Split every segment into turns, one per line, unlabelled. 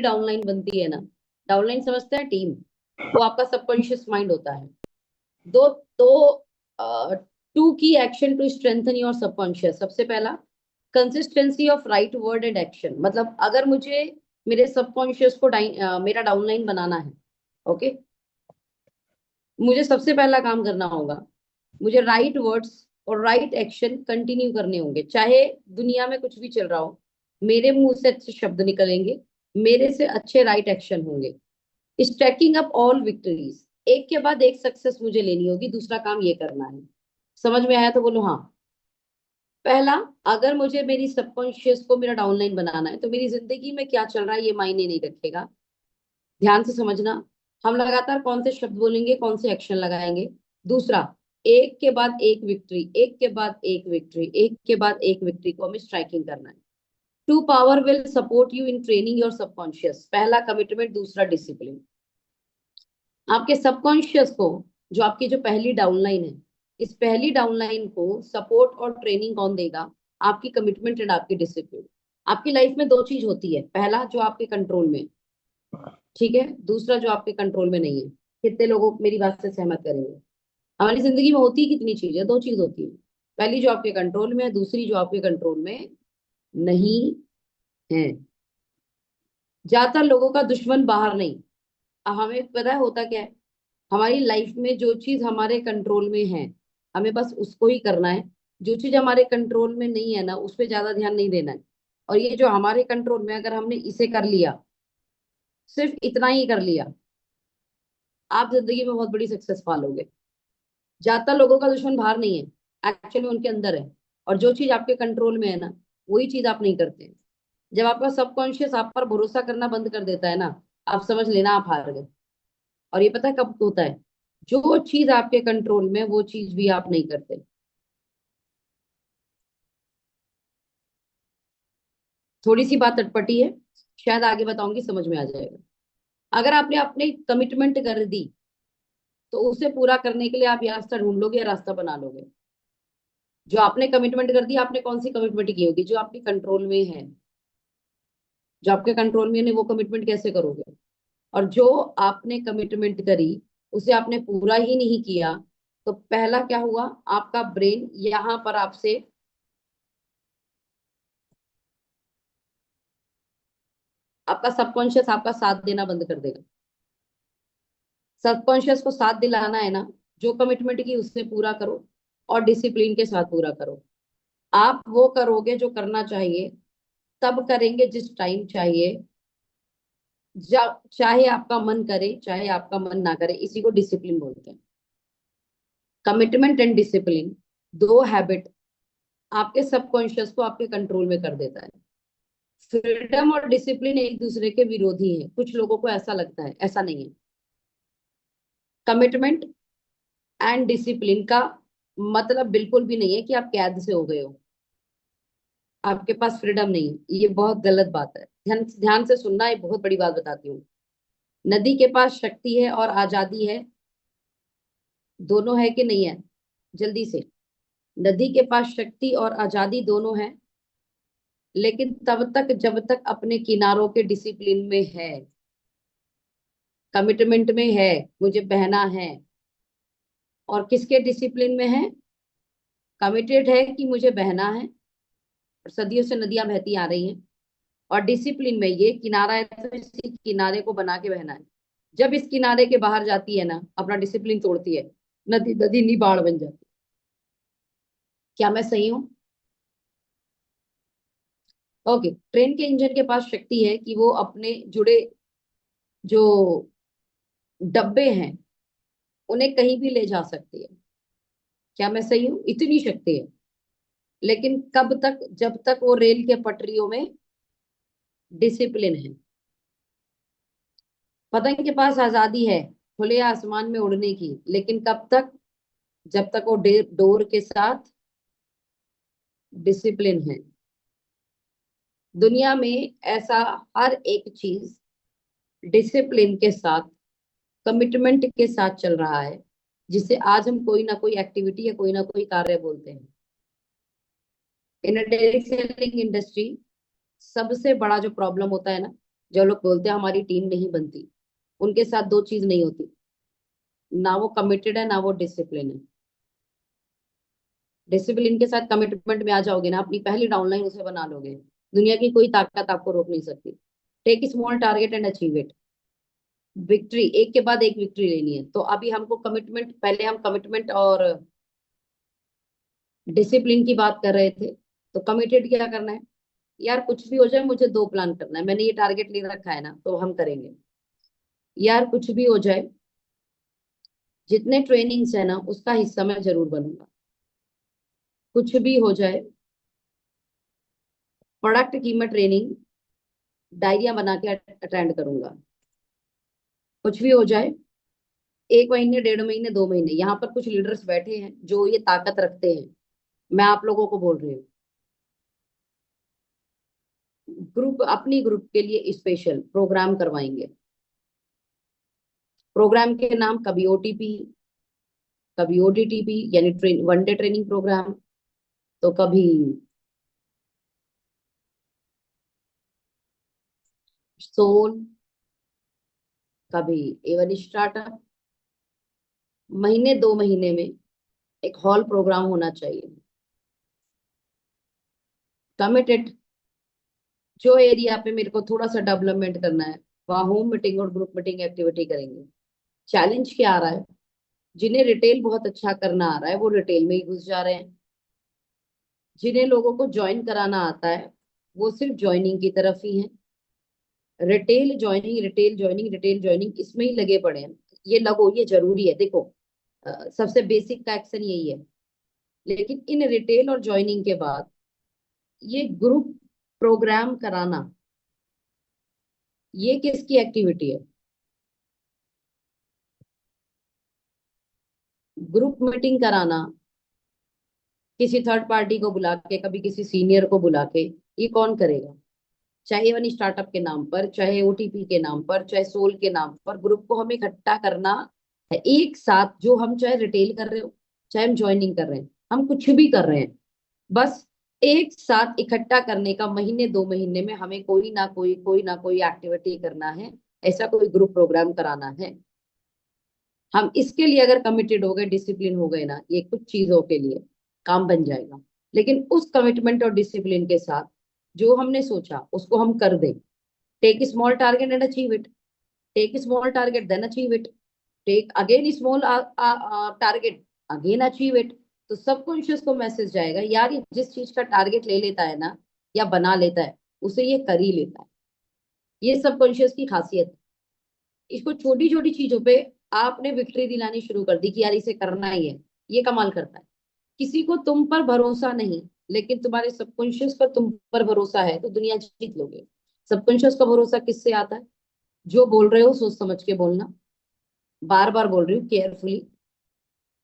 Downline बनती है ना, डाउनलाइन समझते हैं टीम, वो आपका सबकॉन्शियस माइंड होता है। दो तो two key action to strengthen your subconscious. सबसे पहला, consistency of right word and action. मतलब अगर मुझे मेरे सबकॉन्शियस को मेरा डाउनलाइन बनाना है, ओके, मुझे सबसे पहला काम करना होगा, मुझे राइट वर्ड्स और राइट एक्शन कंटिन्यू करने होंगे। चाहे दुनिया में कुछ भी चल रहा हो, मेरे मुंह से अच्छे शब्द निकलेंगे, मेरे से अच्छे राइट एक्शन होंगे। स्टैकिंग अप ऑल विक्ट्रीज, एक के बाद एक सक्सेस मुझे लेनी होगी। दूसरा काम ये करना है। समझ में आया तो बोलो हाँ। पहला, अगर मुझे मेरी सबकॉन्शियस को मेरा डाउनलाइन बनाना है, तो मेरी जिंदगी में क्या चल रहा है ये मायने नहीं रखेगा। ध्यान से समझना, हम लगातार कौन से शब्द बोलेंगे, कौन से एक्शन लगाएंगे। दूसरा, एक के बाद एक विक्ट्री, एक के बाद एक विक्ट्री, एक के बाद एक विक्ट्री को हमें स्ट्राइकिंग करना है। Two power will support you in training your subconscious. पहला कमिटमेंट, दूसरा डिसिप्लिन। आपके सबकॉन्शियस को, जो आपकी जो पहली डाउनलाइन है, इस पहली डाउनलाइन को सपोर्ट और ट्रेनिंग कौन देगा? आपकी कमिटमेंट एंड आपकी डिसिप्लिन। आपकी लाइफ में दो चीज होती है, पहला जो आपके कंट्रोल में, ठीक है, दूसरा जो आपके कंट्रोल में नहीं है। कितने लोगों मेरी बात से सहमत करेंगे? हमारी जिंदगी में होती कितनी चीजें, दो चीज होती है, पहली जो आपके कंट्रोल में है, दूसरी जो आपके कंट्रोल में नहीं है। ज्यादातर लोगों का दुश्मन बाहर नहीं। अब हमें पता है होता क्या है, हमारी लाइफ में जो चीज हमारे कंट्रोल में है, हमें बस उसको ही करना है। जो चीज हमारे कंट्रोल में नहीं है ना, उस पर ज्यादा ध्यान नहीं देना है। और ये जो हमारे कंट्रोल में, अगर हमने इसे कर लिया, सिर्फ इतना ही कर लिया, आप जिंदगी में बहुत बड़ी सक्सेस पालोगे। ज्यादातर लोगों का दुश्मन बाहर नहीं है, एक्चुअली उनके अंदर है। और जो चीज आपके कंट्रोल में है ना, वही चीज आप नहीं करते। जब आपका सबकॉन्शियस आप पर भरोसा करना बंद कर देता है ना, आप समझ लेना आप हार गए। और ये पता है कब होता है? जो चीज आपके कंट्रोल में, वो चीज भी आप नहीं करते। थोड़ी सी बात अटपटी है, शायद आगे बताऊंगी समझ में आ जाएगा। अगर आपने अपनी कमिटमेंट कर दी, तो उसे पूरा करने के लिए आप या रास्ता ढूंढ लोगे या रास्ता बना लोगे। जो आपने कमिटमेंट कर दी, आपने कौन सी कमिटमेंट की होगी? जो आपके कंट्रोल में है। जो आपके कंट्रोल में नहीं, वो कमिटमेंट कैसे करोगे? और जो आपने कमिटमेंट करी, उसे आपने पूरा ही नहीं किया, तो पहला क्या हुआ? आपका ब्रेन यहां पर आपसे, आपका सबकॉन्शियस आपका साथ देना बंद कर देगा। सबकॉन्शियस को साथ दिलाना है ना, जो कमिटमेंट की उससे पूरा करो, और डिसिप्लिन के साथ पूरा करो। आप वो करोगे जो करना चाहिए, तब करेंगे जिस टाइम चाहिए, चाहे आपका मन करे चाहे आपका मन ना करे। इसी को डिसिप्लिन बोलते हैं। कमिटमेंट एंड डिसिप्लिन, दो हैबिट आपके सबकॉन्शियस को आपके कंट्रोल में कर देता है। फ्रीडम और डिसिप्लिन एक दूसरे के विरोधी हैं, कुछ लोगों को ऐसा लगता है, ऐसा नहीं है। कमिटमेंट एंड डिसिप्लिन का मतलब बिल्कुल भी नहीं है कि आप कैद से हो गए हो, आपके पास फ्रीडम नहीं है। ये बहुत गलत बात है। ध्यान ध्यान से सुनना, ये बहुत बड़ी बात बताती हूँ। नदी के पास शक्ति है और आजादी है, दोनों है कि नहीं है? जल्दी से। नदी के पास शक्ति और आजादी दोनों है, लेकिन तब तक जब तक अपने किनारों के डिसिप्लिन में है, कमिटमेंट में है, मुझे बहना है। और किसके डिसिप्लिन में है? कमिटेड है कि मुझे बहना है, और सदियों से नदियां बहती आ रही हैं। और डिसिप्लिन में, ये किनारा है तो इसी किनारे को बना के बहना है। जब इस किनारे के बाहर जाती है ना, अपना डिसिप्लिन तोड़ती है, नदी नदी नी बाढ़ बन जाती है। क्या मैं सही हूँ? ओके। ट्रेन के इंजन के पास शक्ति है कि वो अपने जुड़े जो डब्बे हैं, उन्हें कहीं भी ले जा सकती है। क्या मैं सही हूँ? इतनी शक्ति है। लेकिन कब तक? जब तक वो रेल के पटरियों में डिसिप्लिन है। पतंग के पास आजादी है खुले आसमान में उड़ने की, लेकिन कब तक? जब तक वो डोर के साथ डिसिप्लिन है। दुनिया में ऐसा हर एक चीज डिसिप्लिन के साथ, कमिटमेंट के साथ चल रहा है, जिसे आज हम कोई ना कोई एक्टिविटी या कोई ना कोई कार्य बोलते हैं। इन डायरेक्ट सेलिंग इंडस्ट्री, सबसे बड़ा जो प्रॉब्लम होता है ना, जो लोग बोलते हैं हमारी टीम नहीं बनती, उनके साथ दो चीज नहीं होती, ना वो कमिटेड है ना वो डिसिप्लिन है। डिसिप्लिन के साथ कमिटमेंट में आ जाओगे ना, अपनी पहली डाउनलाइन उसे बना लोगे, दुनिया की कोई ताकत आपको रोक नहीं सकती। Take small target and achieve it. Victory एक के बाद एक विक्ट्री लेनी है। तो अभी हमको कमिटमेंट, पहले हम कमिटमेंट और डिसिप्लिन की बात कर रहे थे। तो कमिटेड क्या करना है, यार कुछ भी हो जाए मुझे दो प्लान करना है, मैंने ये टारगेट ले रखा है ना तो हम करेंगे। यार कुछ भी हो जाए, जितने ट्रेनिंग्स है ना उसका हिस्सा मैं जरूर बनूंगा। कुछ भी हो जाए, प्रोडक्ट की मैं ट्रेनिंग डायरिया बना के अटेंड करूंगा। कुछ भी हो जाए, एक महीने, डेढ़ महीने, दो महीने, यहाँ पर कुछ लीडर्स बैठे हैं जो ये ताकत रखते हैं, मैं आप लोगों को बोल रही हूँ। ग्रुप, अपनी ग्रुप के लिए स्पेशल प्रोग्राम करवाएंगे। प्रोग्राम के नाम कभी ओटीपी, कभी ओडीटीपी यानी वन डे ट्रेनिंग प्रोग्राम, तो कभी सोल, कभी एवन स्टार्टअप। महीने दो महीने में एक हॉल प्रोग्राम होना चाहिए। कमिटेड, जो एरिया पे मेरे को थोड़ा सा डेवलपमेंट करना है वहाँ होम मीटिंग और ग्रुप मीटिंग एक्टिविटी करेंगे। चैलेंज क्या आ रहा है, जिन्हें रिटेल बहुत अच्छा करना आ रहा है वो रिटेल में ही घुस जा रहे हैं। जिन्हें लोगों को ज्वाइन कराना आता है वो सिर्फ ज्वाइनिंग की तरफ ही है। Retail joining, retail joining, retail joining, इसमें ही लगे पड़े हैं। ये लगो, ये जरूरी है। देखो, सबसे बेसिक का एक्शन यही है। लेकिन इन रिटेल और ज्वाइनिंग के बाद ये ग्रुप प्रोग्राम कराना, ये किसकी एक्टिविटी है? ग्रुप मीटिंग कराना किसी थर्ड पार्टी को बुला के, कभी किसी सीनियर को बुला के, ये कौन करेगा? चाहे वन स्टार्टअप के नाम पर, चाहे ओटीपी के नाम पर, चाहे सोल के नाम पर, ग्रुप को हमें इकट्ठा करना है एक साथ। जो हम चाहे रिटेल कर रहे हो, चाहे हम ज्वाइनिंग कर रहे हैं, हम कुछ भी कर रहे हैं, बस एक साथ इकट्ठा करने का, महीने दो महीने में हमें कोई ना कोई एक्टिविटी करना है। ऐसा कोई ग्रुप प्रोग्राम कराना है। हम इसके लिए अगर कमिटेड हो गए, डिसिप्लिन हो गए ना, ये कुछ चीजों के लिए काम बन जाएगा। लेकिन उस कमिटमेंट और डिसिप्लिन के साथ जो हमने सोचा उसको हम कर दें। Take small target and achieve it. Take small target then achieve it. Take again small target, again achieve it. तो सबकॉन्शियस को मैसेज जाएगा, यार ये जिस चीज का टारगेट ले लेता है ना या बना लेता है, उसे ये कर ही लेता है। ये सबकॉन्शियस की खासियत है। इसको छोटी छोटी चीजों पे आपने विक्ट्री दिलानी शुरू कर दी कि यार इसे करना ही है, ये कमाल करता है। किसी को तुम पर भरोसा नहीं, लेकिन तुम्हारे सबकॉन्शियस पर तुम पर भरोसा है तो दुनिया जीत लोगे। सबकॉन्शियस का भरोसा किससे आता है? जो बोल रहे हो सोच समझ के बोलना। बार बार बोल रही हूँ, केयरफुली,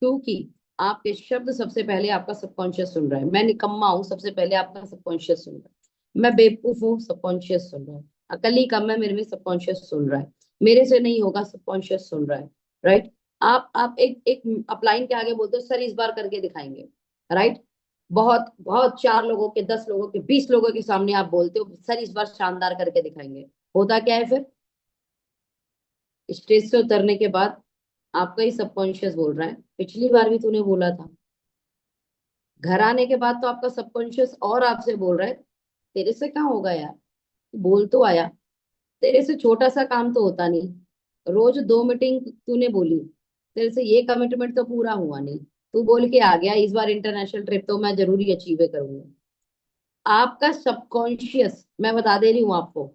क्योंकि आपके शब्द सबसे पहले आपका सबकॉन्शियस सुन रहा है। मैं निकम्मा हूं, सबसे पहले आपका सबकॉन्शियस सुन रहा है। मैं बेवकूफ हूँ, सबकॉन्शियस सुन रहा है। अकल ही कम है मेरे में, सबकॉन्शियस सुन रहा है। मेरे से नहीं होगा, सबकॉन्शियस सुन रहा है। राइट। आप एक एक अपलाइन के आगे बोलते हो, सर इस बार करके दिखाएंगे। राइट। बहुत बहुत, चार लोगों के, 10 लोगों के, 20 लोगों के सामने आप बोलते हो, सर इस बार शानदार करके दिखाएंगे। होता क्या है फिर? स्टेज से उतरने के बाद आपका ही सबकॉन्शियस बोल रहा है, पिछली बार भी तूने बोला था। घर आने के बाद तो आपका सबकॉन्शियस और आपसे बोल रहा है, तेरे से कहाँ होगा यार, बोल तो आया, तेरे से छोटा सा काम तो होता नहीं, रोज दो मीटिंग तूने बोली, तेरे से ये कमिटमेंट तो पूरा हुआ नहीं, तू बोल के आ गया इस बार इंटरनेशनल ट्रिप तो मैं जरूरी अचीव करूंगा। आपका सबकॉन्शियस, मैं बता दे रही हूँ आपको,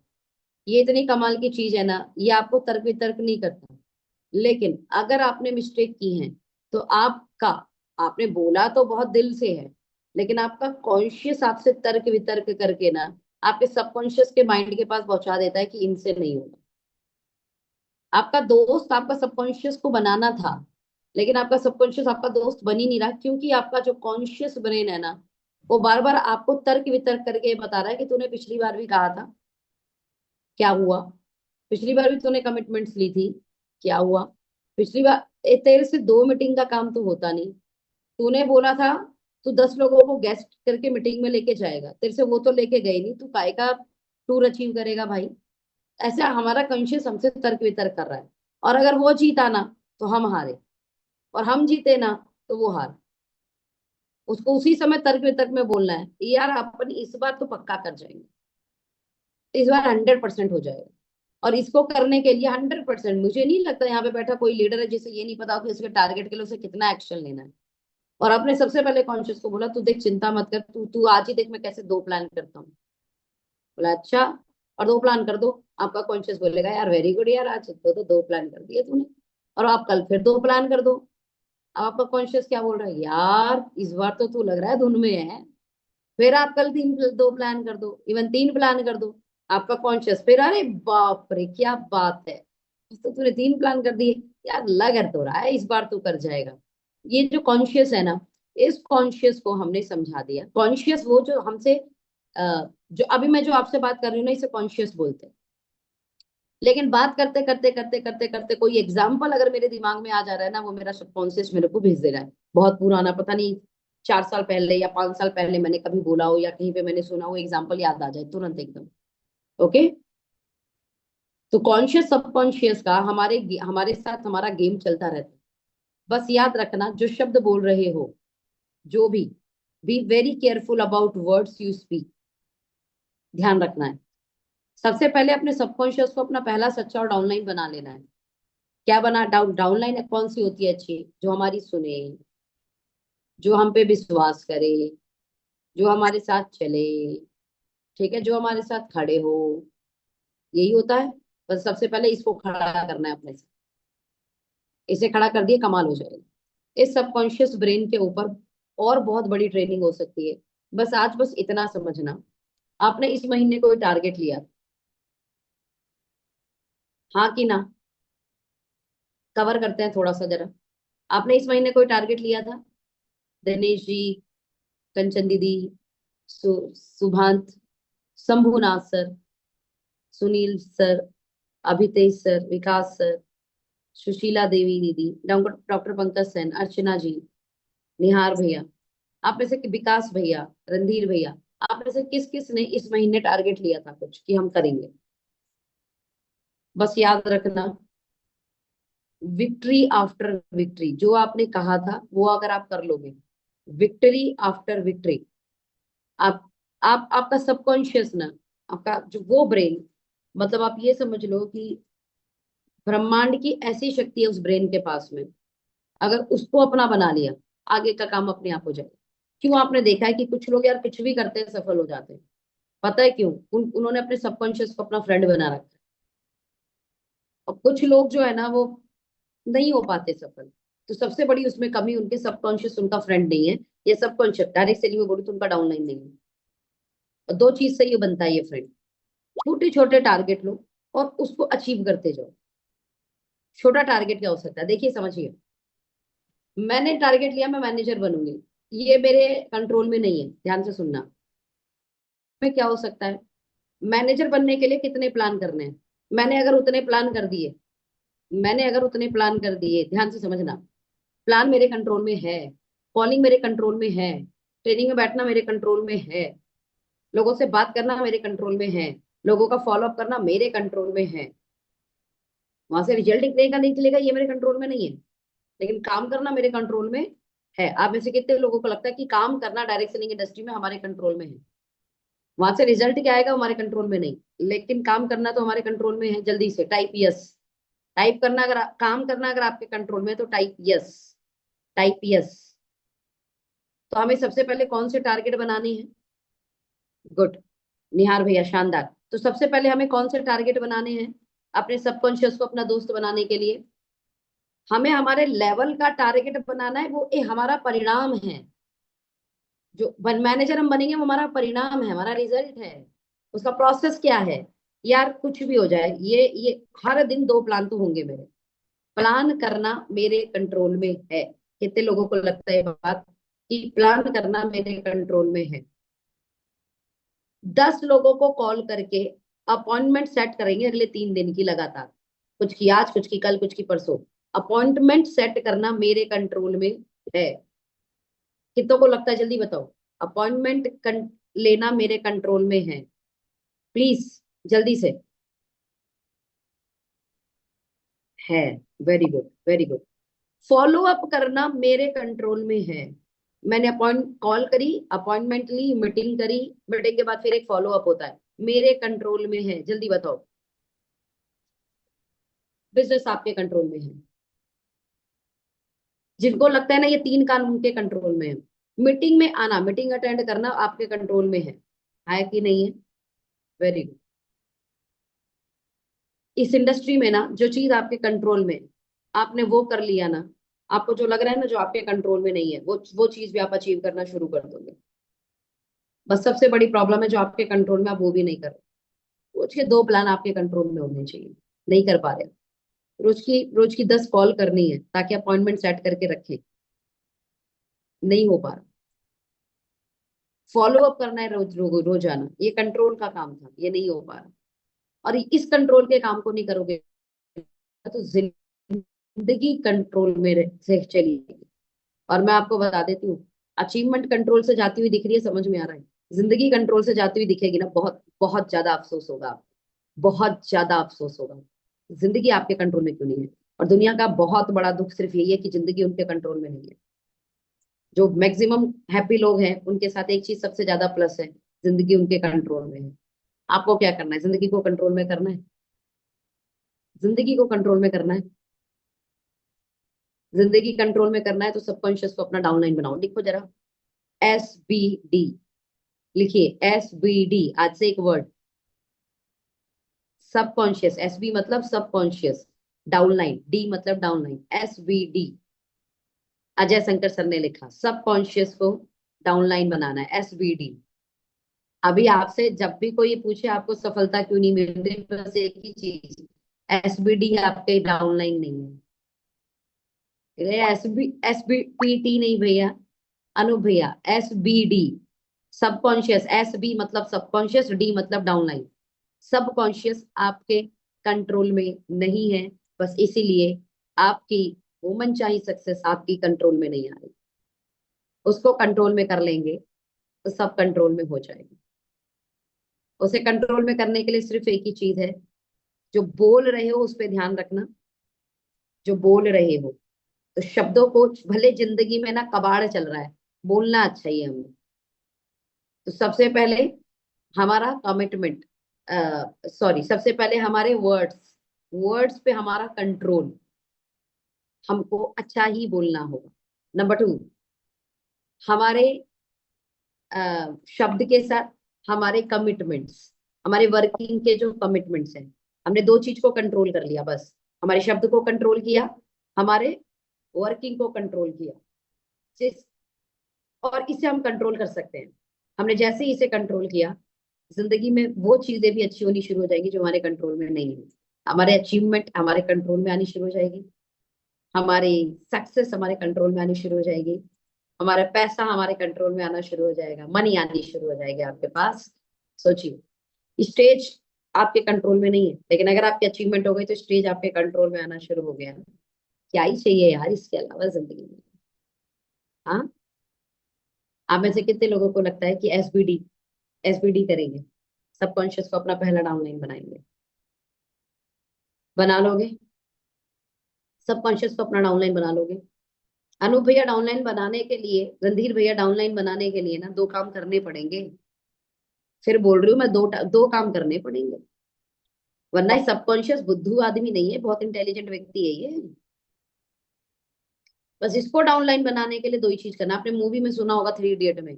ये इतनी कमाल की चीज है ना, ये आपको तर्क वितर्क नहीं करता। लेकिन अगर आपने मिस्टेक की है तो आपका, आपने बोला तो बहुत दिल से है, लेकिन आपका कॉन्शियस आपसे तर्क वितर्क करके ना आपके सबकॉन्शियस के माइंड के पास पहुंचा देता है कि इनसे नहीं होगा। आपका दोस्त आपका सबकॉन्शियस को बनाना था, लेकिन आपका सबकॉन्शियस आपका दोस्त बन ही नहीं रहा, क्योंकि आपका जो कॉन्शियस ब्रेन है ना, वो बार बार आपको तर्क वितर्क करके ये बता रहा है कि तूने पिछली बार भी कहा था, क्या हुआ? पिछली बार भी तूने कमिटमेंट्स ली थी, क्या हुआ? पिछली बार तेरे से दो मीटिंग का काम तो होता नहीं, तूने बोला था तू 10 लोगों को गेस्ट करके मीटिंग में लेके जाएगा, तेरे से वो तो लेके गए नहीं, तू काय का टूर अचीव करेगा भाई? ऐसा हमारा कॉन्शियस हमसे तर्क वितर्क कर रहा है, और अगर वो जीता ना तो हम हारे, और हम जीते ना तो वो हार। उसको उसी समय तर्क वितर्क में बोलना है, यार अपन इस बार तो पक्का कर जाएंगे, इस बार 100% हो जाएगा। और इसको करने के लिए 100%, मुझे नहीं लगता यहाँ पे बैठा कोई लीडर है जिसे ये नहीं पता कि उसके टारगेट के लिए उसे कितना एक्शन लेना है। और आपने सबसे पहले कॉन्शियस को बोला, तू देख चिंता मत कर, तू तू आज ही देख मैं कैसे 2 प्लान करता हूँ। बोला अच्छा, और 2 प्लान कर दो। आपका कॉन्शियस बोलेगा यार वेरी गुड यार, आज तो 2 प्लान कर दिए तूने, और आप कल फिर 2 प्लान कर दो। अब आपका कॉन्शियस क्या बोल रहा है, यार इस बार तो तू लग रहा है धुन में है। फिर आप कल 2 प्लान कर दो, इवन 3 प्लान कर दो। आपका कॉन्शियस फिर, अरे बाप रे क्या बात है, तो तूने 3 प्लान कर दिए, यार लग तो रहा है इस बार तू कर जाएगा। ये जो कॉन्शियस है ना, इस कॉन्शियस को हमने समझा दिया। कॉन्शियस वो जो हमसे जो अभी मैं जो आपसे बात कर रही हूँ ना, इसे कॉन्शियस बोलते हैं। लेकिन बात करते करते करते करते करते कोई एग्जाम्पल अगर मेरे दिमाग में आ जा रहा है ना, वो मेरा सबकॉन्शियस मेरे को भेज दे रहा है, बहुत पुराना, पता नहीं 4 साल पहले या 5 साल पहले मैंने कभी बोला हो या कहीं पे मैंने सुना हो, एग्जाम्पल याद आ जाए तुरंत एकदम। ओके, तो कॉन्शियस सबकॉन्शियस का हमारे हमारे साथ हमारा गेम चलता रहता है। बस याद रखना, जो शब्द बोल रहे हो, जो भी, be very careful about words you speak. ध्यान रखना है। सबसे पहले अपने सबकॉन्शियस को अपना पहला सच्चा और डाउनलाइन बना लेना है। क्या बना, डाउनलाइन कौन सी होती है अच्छी, जो हमारी सुने, जो हम पे विश्वास करे, जो हमारे साथ चले, ठीक है, जो हमारे साथ खड़े हो, यही होता है। बस सबसे पहले इसको खड़ा करना है अपने से। इसे खड़ा कर दिए, कमाल हो जाएगा। इस सबकॉन्शियस ब्रेन के ऊपर और बहुत बड़ी ट्रेनिंग हो सकती है। बस आज बस इतना समझना, आपने इस महीने कोई टारगेट लिया, हाँ कि ना, कवर करते हैं थोड़ा सा जरा। आपने इस महीने कोई टारगेट लिया था, दिनेश जी, कंचन दीदी, Subhant, Shambhunath sir, Sunil sir, Abhitesh sir, Vikas sir, Sushila Devi दीदी, डॉक्टर पंकज सेन, अर्चना जी, निहार भैया, आप में से विकास भैया, रणधीर भैया, आप में से किस किस ने इस महीने टारगेट लिया था कुछ कि हम करेंगे। बस याद रखना, विक्ट्री आफ्टर विक्ट्री, जो आपने कहा था वो अगर आप कर लोगे, विक्ट्री आफ्टर विक्ट्री, आप आपका सबकॉन्शियस ना, आपका जो वो ब्रेन, मतलब आप ये समझ लो कि ब्रह्मांड की ऐसी शक्ति है उस ब्रेन के पास में, अगर उसको अपना बना लिया, आगे का काम अपने आप हो जाएगा। क्यों, आपने देखा है कि कुछ लोग यार कुछ भी करते हैं सफल हो जाते हैं। पता है क्यों, उन्होंने अपने सबकॉन्शियस को अपना फ्रेंड बना रखा है। और कुछ लोग जो है ना, वो नहीं हो पाते सफल, तो सबसे बड़ी उसमें कमी उनके सबकॉन्शियस उनका फ्रेंड नहीं है। ये सबकॉन्शियस डायरेक्ट से में बोलूँ तो उनका डाउनलाइन नहीं है। और 2 चीज से ये बनता है ये फ्रेंड, छोटे छोटे टारगेट लो और उसको अचीव करते जाओ। छोटा टारगेट क्या हो सकता है, देखिए समझिए, मैंने टारगेट लिया मैं मैनेजर बनूंगी, ये मेरे कंट्रोल में नहीं है, ध्यान से सुनना। में क्या हो सकता है, मैनेजर बनने के लिए कितने प्लान करने हैं, मैंने अगर उतने प्लान कर दिए, मैंने अगर उतने प्लान कर दिए, ध्यान से समझना, प्लान मेरे कंट्रोल में है, कॉलिंग मेरे कंट्रोल में है, ट्रेनिंग में बैठना मेरे कंट्रोल में है, लोगों से बात करना मेरे कंट्रोल में है, लोगों का फॉलो अप करना मेरे कंट्रोल में है। वहां से रिजल्ट निकलेगा नहीं निकलेगा ये मेरे कंट्रोल में नहीं है, लेकिन काम करना मेरे कंट्रोल में है। आप में से कितने लोगों को लगता है कि काम करना डायरेक्ट सेलिंग इंडस्ट्री में हमारे कंट्रोल में है, वहां से रिजल्ट क्या आएगा हमारे कंट्रोल में नहीं, लेकिन काम करना तो हमारे कंट्रोल में है। जल्दी से टाइप यस, टाइप करना, अगर काम करना अगर आपके कंट्रोल में है तो टाइप यस, टाइप यस। तो हमें सबसे पहले कौन से टारगेट बनाने हैं, गुड, निहार भैया शानदार। तो सबसे पहले हमें कौन से टारगेट बनाने हैं, अपने सबकॉन्शियस को अपना दोस्त बनाने के लिए हमें हमारे लेवल का टारगेट बनाना है, वो हमारा परिणाम है। जो मैनेजर हम बनेंगे वो हमारा परिणाम है, हमारा रिजल्ट है। उसका प्रोसेस क्या है, यार कुछ भी हो जाए, ये हर दिन 2 प्लान तो होंगे मेरे, प्लान करना मेरे कंट्रोल में है। कितने लोगों को लगता है ये बात कि प्लान करना मेरे कंट्रोल में है। 10 लोगों को कॉल करके अपॉइंटमेंट सेट करेंगे अगले 3 दिन की लगातार, कुछ की आज, कुछ की कल, कुछ की परसों। अपॉइंटमेंट सेट करना मेरे कंट्रोल में है। कितनों को लगता है, जल्दी बताओ, अपॉइंटमेंट लेना मेरे कंट्रोल में है, प्लीज जल्दी से। है। Very good, very good. Follow up करना मेरे कंट्रोल में है। मैंने अपॉइंट कॉल करी, अपॉइंटमेंट ली, मीटिंग करी, मीटिंग के बाद फिर एक फॉलो अप होता है, मेरे कंट्रोल में है। जल्दी बताओ। बिजनेस आपके कंट्रोल में है। जिनको लगता है ना ये तीन काम उनके कंट्रोल में है, मीटिंग में आना, मीटिंग अटेंड करना आपके कंट्रोल में है कि नहीं है? Very good. इस इंडस्ट्री में ना जो चीज आपके कंट्रोल में है, आपने वो कर लिया ना, आपको जो लग रहा है ना जो आपके कंट्रोल में नहीं है, वो चीज भी आप अचीव करना शुरू कर दोगे। बस सबसे बड़ी प्रॉब्लम है जो आपके कंट्रोल में, आप वो भी नहीं कर रहे। रोज के 2 प्लान आपके कंट्रोल में होने चाहिए, नहीं कर पा रहे। रोज की 10 कॉल करनी है ताकि अपॉइंटमेंट सेट करके रखें, नहीं हो पा रहा। फॉलो अप करना है रोजाना, ये कंट्रोल का काम था, ये नहीं हो पा रहा। और इस कंट्रोल के काम को नहीं करोगे तो जिंदगी कंट्रोल में से चली जाएगी। और मैं आपको बता देती हूँ, अचीवमेंट कंट्रोल से जाती हुई दिख रही है, समझ में आ रहा है? जिंदगी कंट्रोल से जाती हुई दिखेगी ना, बहुत बहुत ज्यादा अफसोस होगा आपको, बहुत ज्यादा अफसोस होगा। जिंदगी आपके कंट्रोल में क्यों नहीं है? और दुनिया का बहुत बड़ा दुख सिर्फ यही है कि जिंदगी उनके कंट्रोल में नहीं है। जो मैक्सिमम हैप्पी लोग हैं उनके साथ एक चीज सबसे ज्यादा प्लस है, जिंदगी उनके कंट्रोल में है। आपको क्या करना है? जिंदगी को कंट्रोल में करना है। जिंदगी को कंट्रोल में करना है। जिंदगी कंट्रोल में करना है तो सबकॉन्शियस को अपना डाउनलाइन बनाओ। लिखो जरा, SBD। लिखिए SBD, आज से एक वर्ड। सबकॉन्शियस, SB मतलब सबकॉन्शियस, डाउनलाइन, डी मतलब downline, SBD। Ajay Shankar sir ने लिखा, सबकॉन्शियस को डाउनलाइन बनाना है, SBD। अभी आपसे जब भी कोई पूछे आपको सफलता क्यों नहीं मिल रही, बस एक ही चीज, SBD आपके डाउनलाइन नहीं है। SBPT नहीं भैया, अनु भैया, SBD। सबकॉन्शियस, SB मतलब सबकॉन्शियस, डी मतलब डाउनलाइन। सबकॉन्शियस आपके कंट्रोल में नहीं है, बस इसीलिए आपकी वो मनचाही सक्सेस आपकी कंट्रोल में नहीं आ रही। उसको कंट्रोल में कर लेंगे तो सब कंट्रोल में हो जाएगा। उसे कंट्रोल में करने के लिए सिर्फ एक ही चीज है, जो बोल रहे हो उस पर ध्यान रखना। जो बोल रहे हो तो शब्दों को, भले जिंदगी में ना कबाड़ चल रहा है, बोलना अच्छा ही है हमें। तो सबसे पहले हमारा कमिटमेंट, सॉरी, सबसे पहले हमारे वर्ड्स, वर्ड्स पे हमारा कंट्रोल, हमको अच्छा ही बोलना होगा। नंबर 2, हमारे शब्द के साथ हमारे कमिटमेंट्स, हमारे वर्किंग के जो कमिटमेंट्स हैं, हमने दो चीज को कंट्रोल कर लिया बस। हमारे शब्द को कंट्रोल किया, हमारे वर्किंग को कंट्रोल किया। जिस और इसे हम कंट्रोल कर सकते हैं। हमने जैसे ही इसे कंट्रोल किया, जिंदगी में वो चीजें भी अच्छी होनी शुरू हो जाएगी जो हमारे कंट्रोल में नहीं है। हमारे अचीवमेंट हमारे कंट्रोल में आनी शुरू हो जाएगी, हमारी सक्सेस हमारे कंट्रोल में आनी शुरू हो जाएगी, हमारा पैसा हमारे कंट्रोल में आना शुरू हो जाएगा, मनी आनी शुरू हो जाएगी आपके पास। सोचिए, स्टेज आपके कंट्रोल में नहीं है, लेकिन अगर आपकी अचीवमेंट हो गई तो स्टेज आपके कंट्रोल में आना शुरू हो गया। क्या ही चाहिए यार इसके अलावा जिंदगी में? हाँ, आप में से कितने लोगों को लगता है कि एसबीडी करेंगे, सबकॉन्शियस को अपना पहला डाउनलाइन बनाएंगे? बना लोगे? सबकॉन्शियस को अपना डाउनलाइन बना लोगे? अनूप भैया, डाउनलाइन बनाने के लिए, रणधीर भैया, डाउनलाइन बनाने के लिए ना 2 काम करने पड़ेंगे। फिर बोल रही हूँ मैं, दो काम करने पड़ेंगे, वरना सबकॉन्शियस बुद्धू आदमी नहीं है, बहुत इंटेलिजेंट व्यक्ति है ये। बस इसको डाउनलाइन बनाने के लिए 2 ही चीज करना। आपने मूवी में सुना होगा, 3 इडियट में,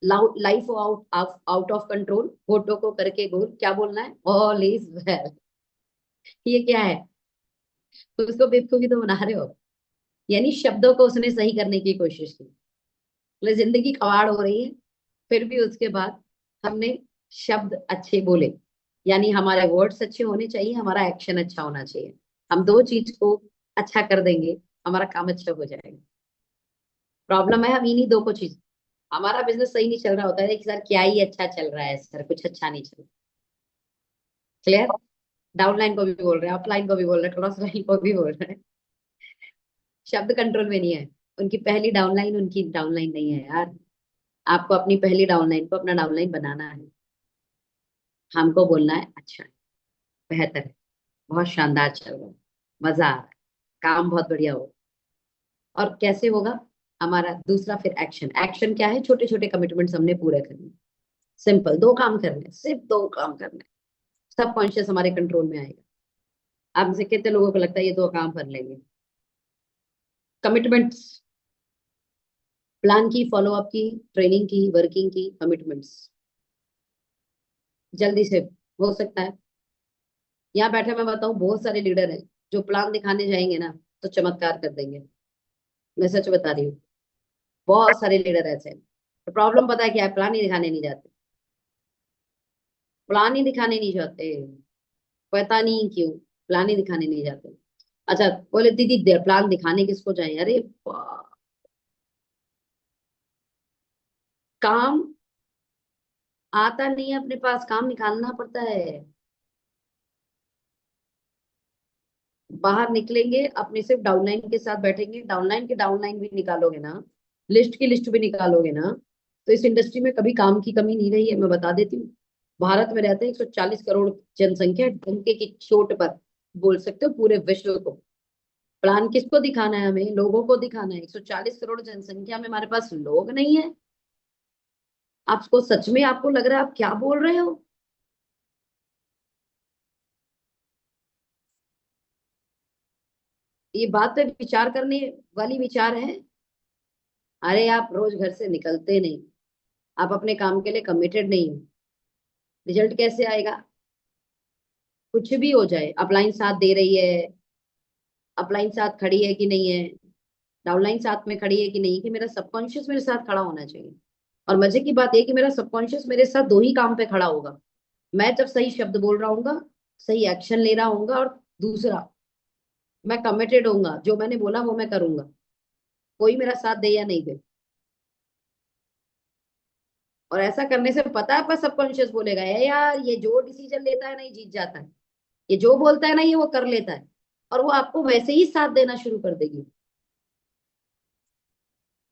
life out out of control, photo को करके गोल, क्या बोलना है? All is well. ये क्या है? तो उसको बेवकूफी तो बना रहे हो। यानी शब्दों को उसने सही करने की कोशिश की, मतलब जिंदगी कबाड़ हो रही है, फिर भी उसके बाद हमने शब्द अच्छे बोले। यानी हमारे वर्ड्स अच्छे होने चाहिए, हमारा एक्शन अच्छा होना चाहिए। हम दो चीज को अच्छा कर देंगे, हमारा काम अच्छा हो जाएगा। प्रॉब्लम है हम इन्हीं दो को चीज, हमारा बिजनेस सही नहीं चल रहा होता है कि सर क्या ही अच्छा चल रहा है, सर कुछ अच्छा नहीं चल रहा। क्लियर? डाउनलाइन को भी बोल रहे हैं, अपलाइन को भी बोल रहे हैं, क्रॉस लाइन को भी बोल रहे हैं। शब्द कंट्रोल में नहीं है, उनकी पहली डाउनलाइन उनकी डाउनलाइन नहीं है यार। आपको अपनी पहली डाउनलाइन को अपना डाउनलाइन बनाना है। हमको बोलना है अच्छा है, बेहतर है, बहुत शानदार चल रहा है, मजा आ रहा है, काम बहुत बढ़िया हो। और कैसे होगा? हमारा दूसरा फिर एक्शन। एक्शन क्या है? छोटे छोटे कमिटमेंट्स हमने पूरे करने। सिंपल, दो काम करने हैं, सिर्फ दो काम करने हैं। सब कॉन्शियस हमारे कंट्रोल में आएगा। आप में से कितने लोगों को लगता है ये दो काम कर लेंगे? कमिटमेंट्स, प्लान की, फॉलो अप की, ट्रेनिंग की, वर्किंग की, कमिटमेंट्स, जल्दी से हो सकता है। यहाँ बैठे मैं बताऊं, बहुत सारे लीडर हैं जो प्लान दिखाने जाएंगे ना तो चमत्कार कर देंगे। मैं सच बता रही हूँ, बहुत सारे लीडर ऐसे हैं। तो प्रॉब्लम पता है क्या है? प्लान ही दिखाने नहीं जाते। प्लान ही दिखाने नहीं जाते, पता नहीं क्यों। प्लान ही दिखाने नहीं जाते। अच्छा, बोले दीदी प्लान दिखाने किसको जाए? अरे काम आता नहीं है अपने पास, काम निकालना पड़ता है। बाहर निकलेंगे अपने, सिर्फ डाउनलाइन के साथ बैठेंगे, डाउनलाइन के डाउनलाइन भी निकालोगे ना, लिस्ट की लिस्ट भी निकालोगे ना, तो इस इंडस्ट्री में कभी काम की कमी नहीं रही है, मैं बता देती हूँ। भारत में रहते हैं 140 करोड़ जनसंख्या, डंके की चोट पर बोल सकते हो पूरे विश्व को। प्लान किसको दिखाना है? हमें लोगों को दिखाना है। 140 करोड़ जनसंख्या में हमारे पास लोग नहीं है। आपको सच में आपको लग रहा है आप क्या बोल रहे हो? ये बात पे विचार करने वाली विचार है। अरे आप रोज घर से निकलते नहीं, आप अपने काम के लिए कमिटेड नहीं हो, रिजल्ट कैसे आएगा? कुछ भी हो जाए, अपलाइन साथ दे रही है, अपलाइन साथ खड़ी है कि नहीं है, डाउनलाइन साथ में खड़ी है कि नहीं, कि मेरा सबकॉन्शियस मेरे साथ खड़ा होना चाहिए। और मजे की बात यह कि मेरा सबकॉन्शियस मेरे साथ दो ही काम पे खड़ा होगा। मैं जब सही शब्द बोल रहा हूँ, सही एक्शन ले रहा हूँ, और दूसरा, मैं कमिटेड होऊंगा, जो मैंने बोला वो मैं करूंगा, कोई मेरा साथ दे या नहीं दे। और ऐसा करने से पता है आपका सबकॉन्शियस बोलेगा, है यार ये जो डिसीजन लेता है ना ये जीत जाता है, ये जो बोलता है ना ये वो कर लेता है। और वो आपको वैसे ही साथ देना शुरू कर देगी।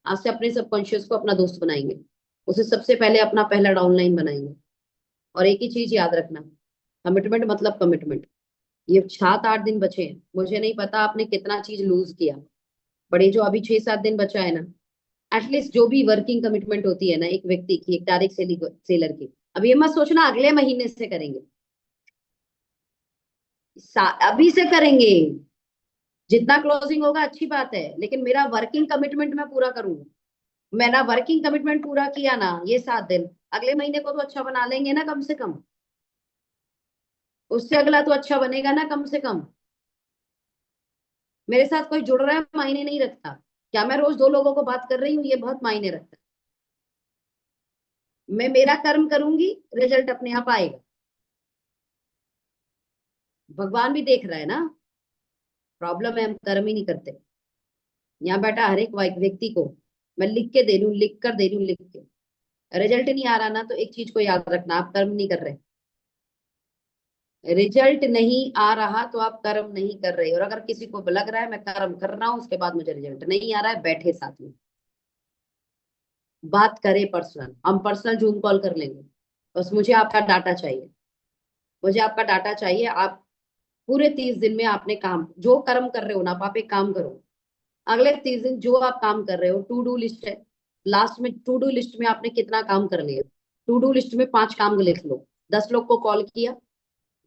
आज से अपने सबकॉन्शियस को अपना दोस्त बनाएंगे, उसे सबसे पहले अपना पहला डाउनलाइन बनाएंगे। और एक ही चीज याद रखना, कमिटमेंट मतलब कमिटमेंट। ये 7-8 दिन बचे हैं, मुझे नहीं पता आपने कितना चीज लूज किया, बड़े जो अभी 6-7 दिन बचा है ना, एटलीस्ट जो भी वर्किंग कमिटमेंट होती है ना एक व्यक्ति की, एक डायरेक्ट सेलर की, अब ये मत सोचना अगले महीने से करेंगे, अभी से करेंगे। जितना क्लोजिंग होगा अच्छी बात है, लेकिन मेरा वर्किंग कमिटमेंट मैं पूरा करूंगा। मैंने वर्किंग कमिटमेंट पूरा किया ना ये 7 दिन, अगले महीने को तो अच्छा बना लेंगे ना कम से कम। उससे अगला तो अच्छा बनेगा ना कम से कम। मेरे साथ कोई जुड़ रहा है मायने नहीं रखता, क्या मैं रोज 2 लोगों को बात कर रही हूँ ये बहुत मायने रखता है। मैं मेरा कर्म करूंगी, रिजल्ट अपने आप आएगा। भगवान भी देख रहा है ना। प्रॉब्लम है हम कर्म ही नहीं करते। यहाँ बैठा हर एक व्यक्ति को मैं लिख के दे रही हूँ, लिख कर दे रही हूँ, लिख के। रिजल्ट नहीं आ रहा ना, तो एक चीज को याद रखना, आप कर्म नहीं कर रहे। रिजल्ट नहीं आ रहा तो आप कर्म नहीं कर रहे। और अगर किसी को लग रहा है मैं कर्म कर रहा हूं उसके बाद मुझे रिजल्ट नहीं आ रहा है, बैठे साथ में बात करें पर्सनल, हम पर्सनल जूम कॉल कर लेंगे। बस मुझे आपका डाटा चाहिए, मुझे आपका डाटा चाहिए। आप पूरे 30 दिन में आपने काम जो कर्म कर रहे हो ना, आप एक काम करो, अगले 30 दिन जो आप काम कर रहे हो, टू डू लिस्ट है, लास्ट में टू डू लिस्ट में आपने कितना काम कर लिया, टू डू लिस्ट में 5 काम लिख लो। 10 लोग को कॉल किया,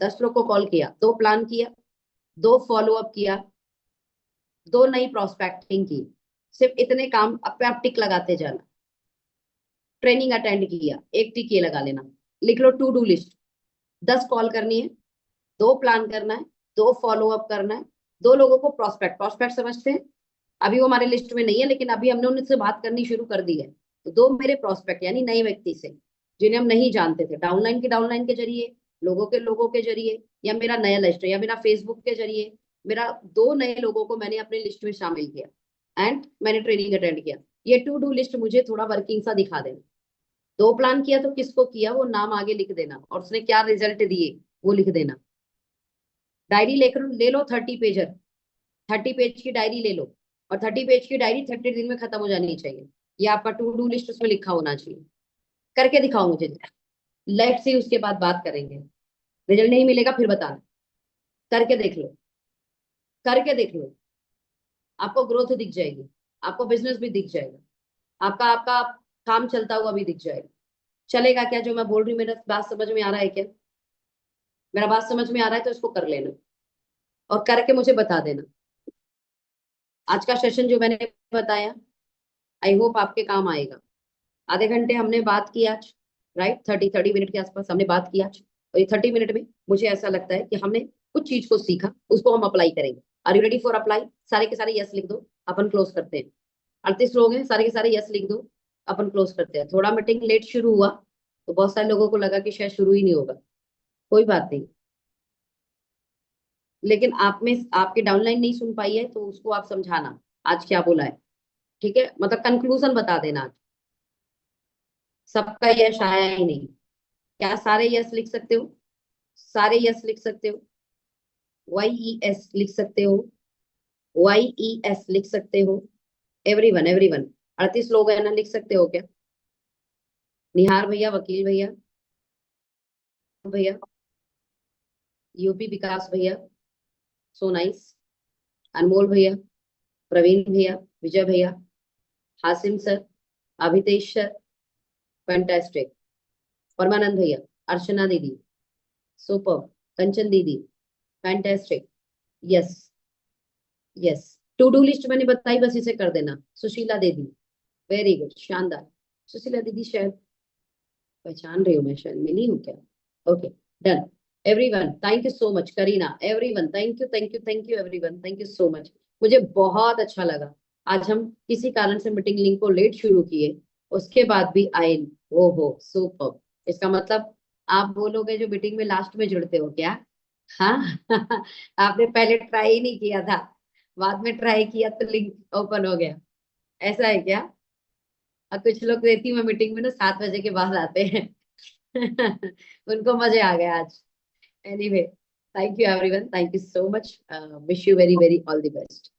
10 लोग को कॉल किया, 2 प्लान किया, 2 फॉलो अप किया, 2 नई प्रोस्पेक्टिंग की। सिर्फ इतने काम पे आप टिक लगाते जाना। ट्रेनिंग अटेंड किया, एक टिक ये लगा लेना। लिख लो टू डू लिस्ट, 10 कॉल करनी है, 2 प्लान करना है, 2 फॉलो अप करना है, 2 लोगों को प्रोस्पेक्ट, प्रोस्पेक्ट समझते हैं? अभी वो हमारे लिस्ट में नहीं है लेकिन अभी हमने उनसे बात करनी शुरू कर दी है। तो 2 मेरे प्रोस्पेक्ट यानी नए व्यक्ति से, जिन्हें हम नहीं जानते थे, डाउनलाइन के जरिए, लोगों के जरिए, या मेरा नया लिस्ट या मेरा फेसबुक के जरिए, मेरा 2 नए लोगों को मैंने अपने लिस्ट में शामिल किया एंड मैंने ट्रेनिंग अटेंड किया। ये टू डू लिस्ट मुझे थोड़ा वर्किंग सा दिखा देना। 2 प्लान किया तो किसको किया वो नाम आगे लिख देना, और उसने क्या रिजल्ट दिए वो लिख देना। डायरी लेकर ले लो, 30 पेजर, 30 पेज की डायरी ले लो। और 30 पेज की डायरी 30 दिन में खत्म हो जानी चाहिए। ये आपका टू डू लिस्ट उसमें लिखा होना चाहिए। करके दिखाओ मुझे, लेट से उसके बाद बात करेंगे। रिजल्ट नहीं मिलेगा फिर बताना, करके देख लो। करके देख लो, आपको ग्रोथ दिख जाएगी, आपको बिजनेस भी दिख जाएगा, आपका आपका काम चलता हुआ भी दिख जाएगा। चलेगा क्या जो मैं बोल रही हूँ? मेरा बात समझ में आ रहा है क्या? मेरा बात समझ में आ रहा है तो इसको कर लेना और करके मुझे बता देना। आज का सेशन जो मैंने बताया, आई होप आपके काम आएगा। आधे घंटे हमने बात की आज, राइट? 30 मिनट के आसपास हमने बात की आज, और ये 30 मिनट में मुझे ऐसा लगता है कि हमने कुछ चीज को सीखा, उसको हम अप्लाई करेंगे। Are you ready for apply? सारे के सारे यस लिख दो, अपन क्लोज करते हैं। 38 लोग हैं, सारे के सारे यस लिख दो, अपन क्लोज करते हैं। थोड़ा मीटिंग लेट शुरू हुआ तो बहुत सारे लोगों को लगा कि शायद शुरू ही नहीं होगा, कोई बात नहीं। लेकिन आप में आपकी डाउनलाइन नहीं सुन पाई है तो उसको आप समझाना आज क्या बोला है, ठीक है? मतलब कंक्लूजन बता देना आज। सबका यश आया ही नहीं, क्या सारे यस लिख सकते हो? सारे यस लिख सकते हो? YES लिख सकते हो? YES लिख सकते हो? एवरीवन एवरीवन, 38 लोग हैं ना, लिख सकते हो क्या? निहार भैया, वकील भैया, भैया, यूपी विकास भैया, सो नाइस, अनमोल भैया, प्रवीण भैया, विजय भैया, Hasim sir, Abhitesh sir, fantastic, Parmanand भैया, अर्चना दीदी, सुपर, कंचन दीदी, fantastic, yes yes. To do list मैंने बताई, बस इसे कर देना। सुशीला दीदी, वेरी गुड, शानदार। सुशीला दीदी शायद पहचान रही हूँ, मैं शायद मिली हूँ क्या? Okay, done. Everyone thank you so much. Kareena, everyone thank you thank you thank you, everyone thank you so much. मुझे बहुत अच्छा लगा। आज हम किसी कारण से मीटिंग लिंक को लेट शुरू किए, उसके बाद भी आए। ओ हो, सुपर। इसका मतलब आप बोलोगे जो मीटिंग में लास्ट में जुड़ते हो क्या? हाँ आपने पहले ट्राई ही नहीं किया था, बाद में ट्राई किया तो लिंक ओपन हो गया, ऐसा है क्या? और कुछ लोग रहती मैं मीटिंग में ना 7 बजे के बाद आते हैं उनको मजे आ गए आज। Anyway, thank you everyone, thank you so much, wish you very very all the best.